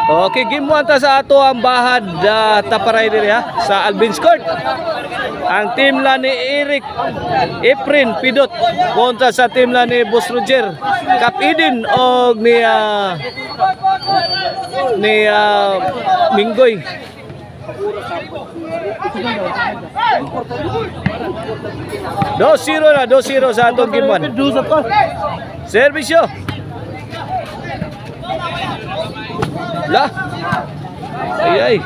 Okay, game 1 ta sa ato ang bahad taparay diri ha sa Albin's Court. Ang team la ni Eric Efren Pidot kontra sa team la ni Boss Roger Kapidin og ni Minggoy. Do 0 sa atong game 1. Servisyo. Lah. Ay.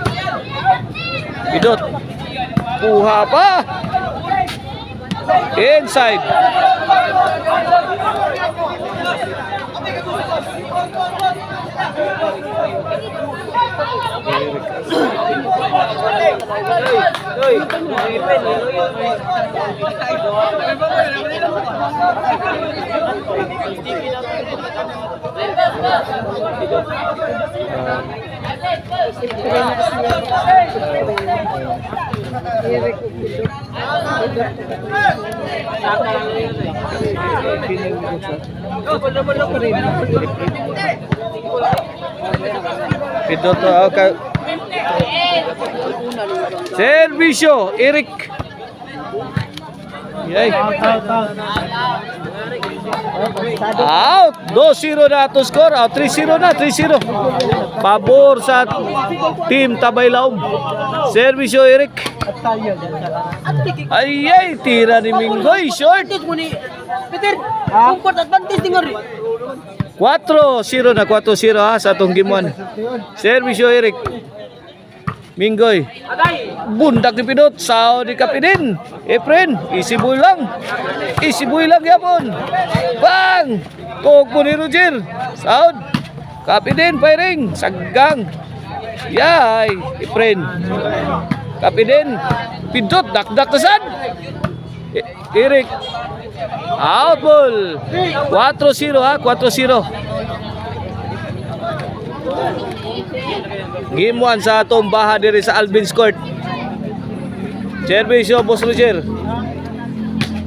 Pidot. Kuha pa. Inside. Pidot ka. Servisyo Eric. Yay. Out. 2-0 na to score. Out 3-0 na. 3-0. Pabor sa team Tabaylaom. Servisyo Eric. Ay, tira ni Minggoy. Short. Peter, comfort advantage tingor. 4-0 na 4-0 ha sa atong game 1. Servisyo Eric. Minggoy. Bundak ni Pidot. Sao di Kapidin. Efren. Easy boy lang. Easy boy lang yapon. Bang! Kogbo ni Roger. Sao. Kapidin firing. Saggang. Yay. Efren. Kapidin. Pidot. Dakdak tasan. Eric. Out ball. 4-0 ha. 4-0. Game 1 sa atong baha diri sa Albin's Court. Servisyo Boss Roger.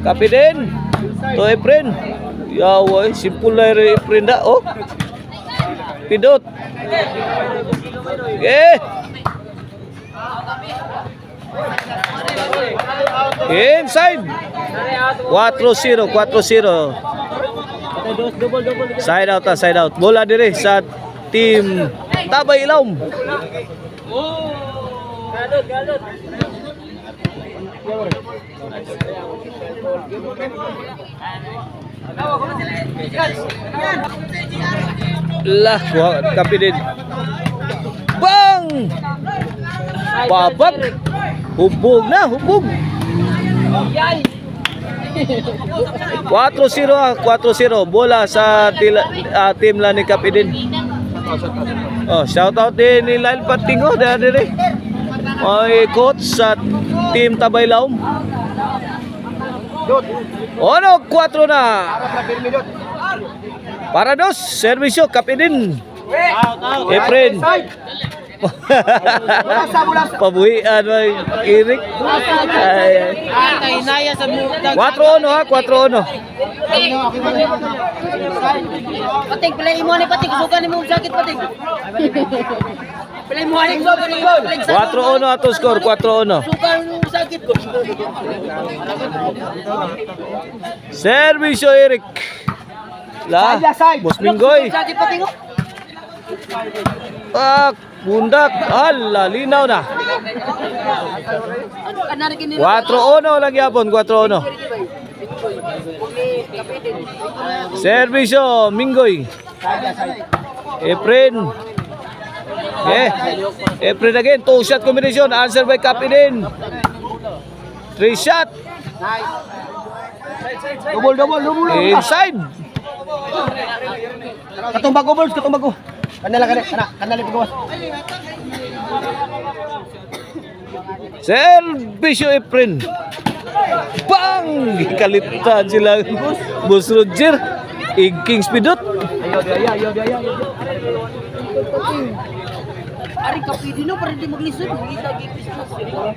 Kapidin. To Efren. Yawa, simple na rin Efren da. Oh. Pidot. Okay. Inside. 4-0. 4-0. Side out. Side out. Bola diri sa team Tabaylaom. Galot. Lah, Kapidin. Bang! Babak. Hubog na, hubog. 4-0 4-0. Bola sa team la ni Kapidin. Oh, shout out din ni Lyle Patingo dere. May coach sa team Tabaylaom. Ono 4 na. Para dos, servisyo Kapidin. Efren. Pabuhian may Eric. Inaya sa 4-1 ha, 4-1. Pating, play mo ni pating. Suka ni mo sakit pating. Play mo ni 4-1 ato score, 4-1. Suka ni mo sakit ko. Servisyo Eric. La, Boss Minggoy. Sakit pating ko. Bundak. Hala, linaw na. 4-1 lang yapon, 4-1. Servisyo Minggoy. Efren. Efren again. 2-shot combination. Answer by Kapidin. 3 shot. Double. Inside. Katumbago balls, katumbago. Kanala pagawas. Servisyo Efren. Bang! Kalitan sila Boss Roger. Kings Pidot. Ari Kapidin no para di maglisod.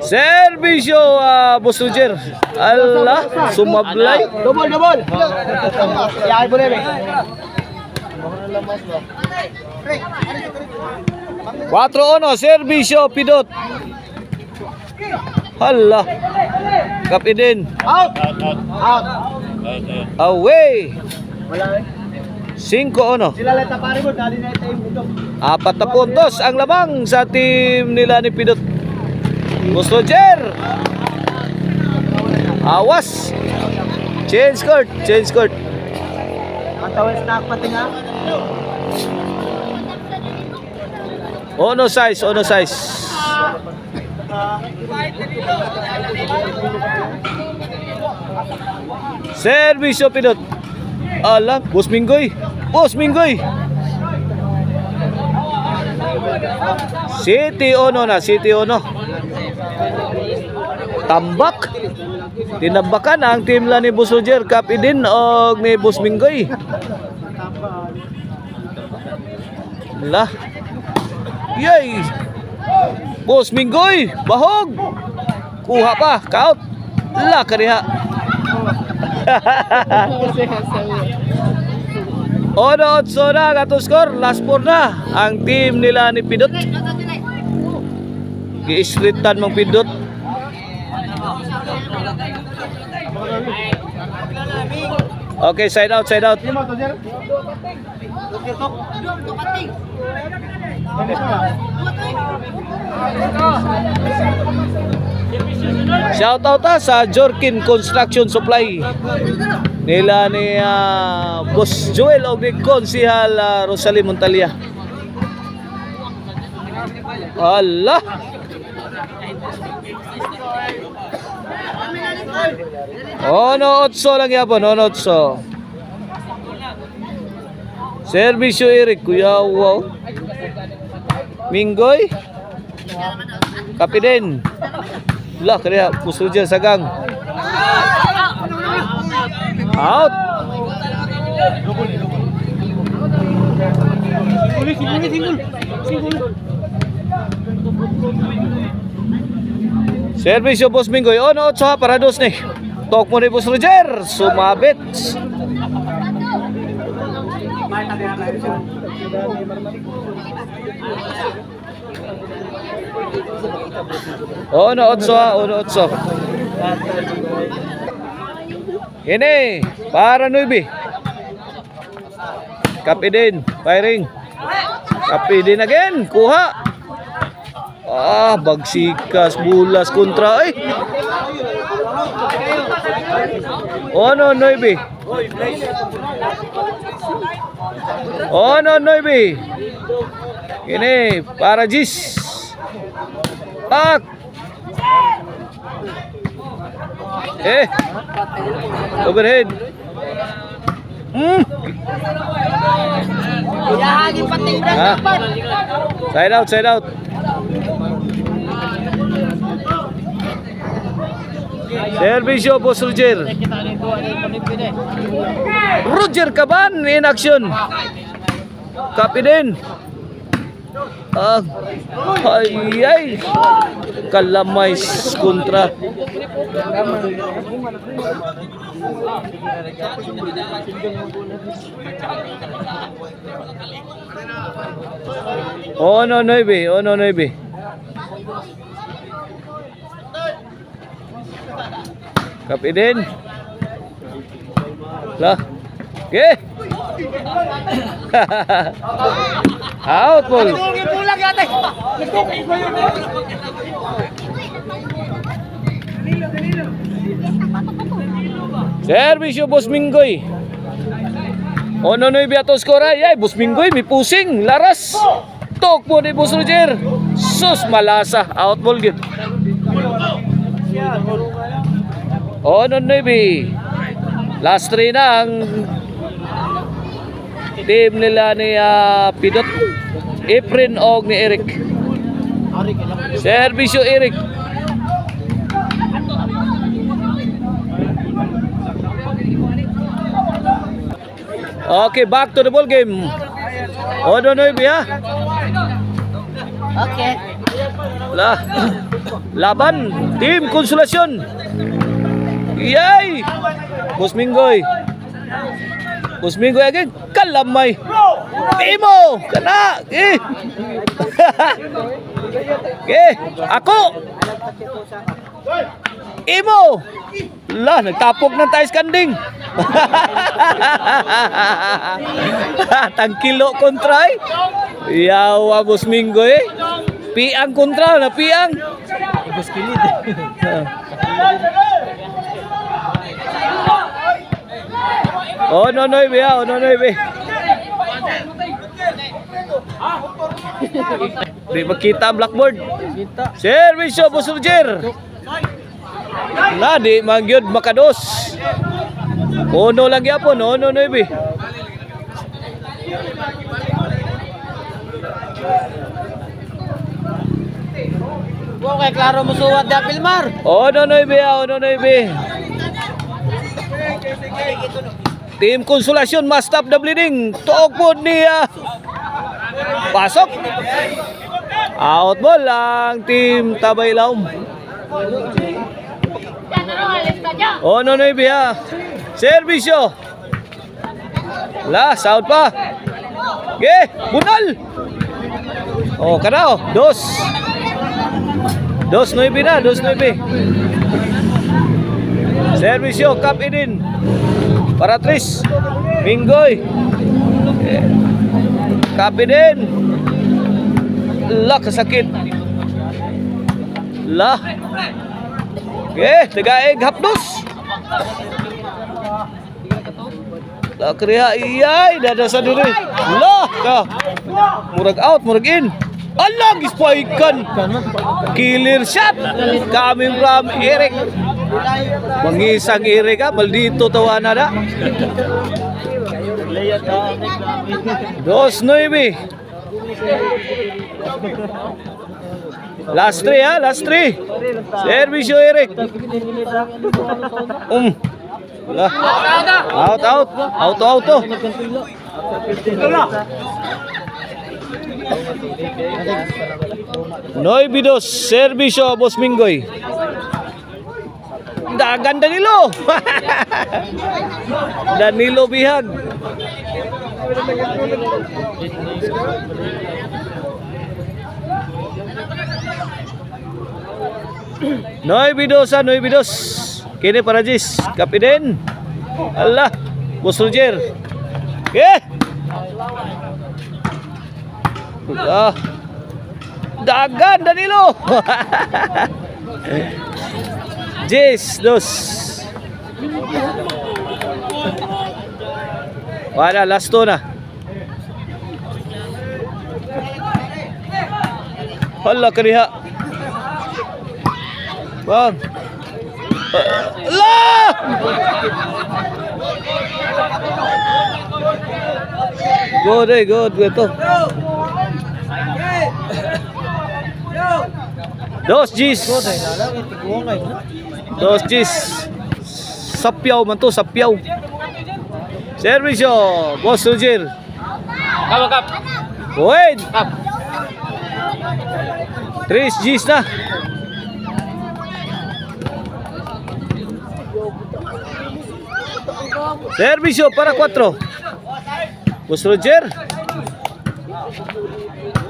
Servisyo Boss Roger. Allah, sumablay. Double. Yay mo rin. 4-1, serbisyo pidot. Hala. Kapidin. Out. Away. Wala. 5-1. Sila lang tapari mo, dali na ito yung buto. 4 na puntos ang lamang sa team nila ni Pidot. Gusto Jer. Awas. Change court. Matawis na pati nga. Ono size. Servisyo Pidot. Alam, Boss Minggoy. City Ono. Tambak. Tinabakan ang team la ni Boss Roger, Kapidin og ni Boss Minggoy. Lah. Yay! Boss Minggoy, bahog. Kuha pa, count. La kaniha. Ono 8 na katong score, last 4 na ang team nila ni Pidot. Giisritan mang Pidot. Okay, side out. Shout out sa Jorkin Construction Supply nila ni Boss Joel o ni Konsihal Rosalie Montalia. Allah. Ono 8 lang yapon, ono 8. Servisyo Eric, Kuya Wow. Minggoy. Kapidin. Lah kaya puso dyan sa gang. Out. Servisyo Boss Minggoy. Ono 8 para dos ni. Tok mo ni Boss Roger. Sumabit. Ono 8. Ini para Nuibi. Kapidin, firing. Kapidin again, kuha. Bagsikas, bulas kontra Ono Nuibi. Ini para Jis. Tak. Overhead. Side out. Servisyo Boss Roger. Roger Caban in action. Kapidin. Ay. Kalamay kontra. Ono 9. Kapidin. Lah. Okay. Out ball. Servisyo Boss Minggoy. Ono 9 ato skora. Ay, Boss Minggoy may pusing, laras. Tok po ni Boss Roger. Sus malasa, out ball gid. Ono 9. Last 3 na ang team nila ni Pidot, Efren og ni Eric. Servisyo Eric. Okay, back to the ball game. Ono 9 ha. Okay. Laban Team Konsolasyon. Yay! Boss Minggoy. Usmingo again. Kalamay. Imo. Kana. Ako. Imo. La, nagtapok ng tais kanding. Tangkilo kontra eh. Yawa Busmingo eh. Piang kontra na piang. Ibus kilid. Oh no no ibe, oh no no ibe. Di makita ang blackboard. Servisyo Boss Roger. Na di magyud makados. Ono lang gyapon, ono no ibe. Okay, klaro mo suwat da Pilmar. Ono no ibe, ono no ibe. Team Konsolasyon must stop the bleeding. Tuog po niya. Pasok. Out ball lang Team Tabay Laom. Oh no no ibiya. Servisyo. Last out pa. Ge, bunal. Oh kana oh. Dos no ibi na, dos no ibi. Servisyo Cap Edin. Para Tris Minggoy Kapiden La kasakit La Tagaig hapdos La kriya iyay dada sa diri La ka Murag out, murag in Allah gispaikan Killer shot Coming from Eric Mangisang ire ka, maldito tawana na. 2-9. Last 3 ha, last 3. Servisyo Eric. Wala. Out. Auto. Noy Bidos, servisyo Boss Minggoy. Dagan Danilo. Danilo bihag. Noy Bidos. Kini para Jis. Kapiden. Allah. Boss Roger. Dagan Danilo. Jis, dos. Wala, last two na. Hala, kaniha. Bang. Allah! Good. Ito. Dos Jis. Dos Jis. Sapyaw man to, sapyaw. Servisyo, Boss Roger. Kap. Wait. 3 Jis na. Servisyo para 4. Boss Roger.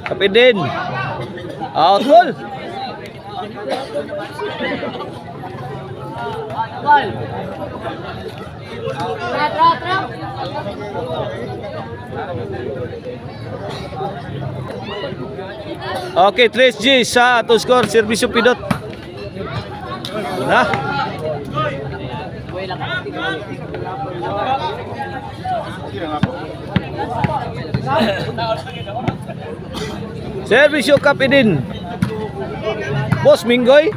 Kapiden. Out ball. Okay, 3G sa to score servisyo pidot. Na. Servisyo Kapidin. Boss Minggoy.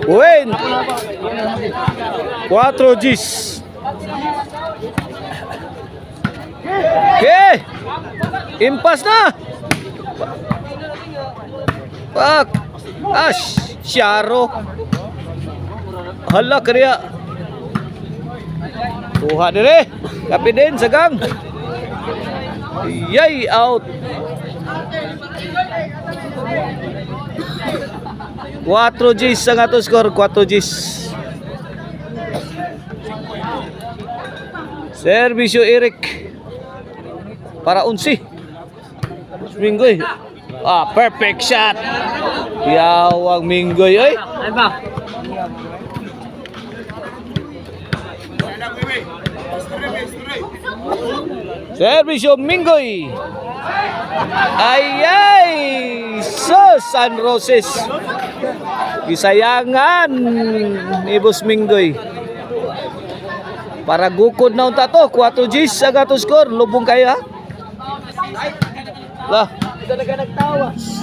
Win. 4 Gs. Okay. Impas na. Pak. Syaro. Hala kariya. Kuha dire. Kapidin sagang. Yay out. 4 Gs ang ato score, 4 Gs. Servisyo Eric. Para 11. Minggoy. Perfect shot. Yawang Minggoy oy. Ay ba? Servisyo Minggoy. Ay! San Roses. Gisayangan ni Boss Minggoy. Para gukod na unta to. 4 Gs sa gato score. Lubong kayo ha. Lah.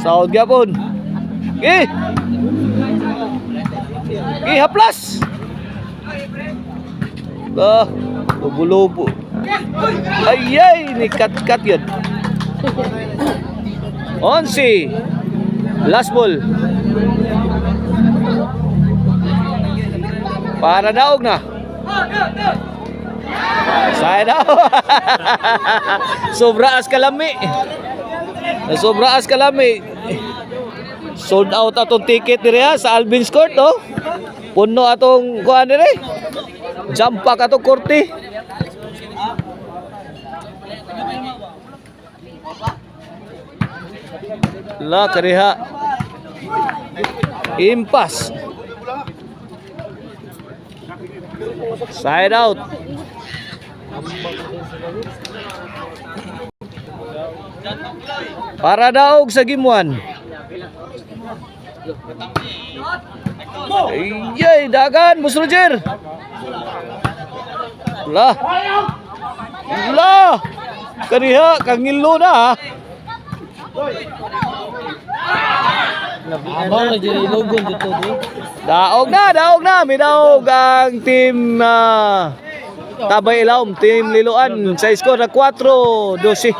Saud gyapon. Haplas. Lah, lubo-lubo. Ay, ni kat-kat yun. 11. Last ball. Para daog na. Saya daw. Sobra as kalami. Sobra as kalami. Sold out atong ticket dire sa Alvin's Court, oh. Puno atong kuan dire. Jump pack atong korte. La kariha. Impas. Side out. Para daog sa game 1. Ay, dagan, Boss Roger. Lah. Kaniha, kangilo na ha. Daog na. May daog ang team Tabay Ilawom, team Liloan sa score na 4-12.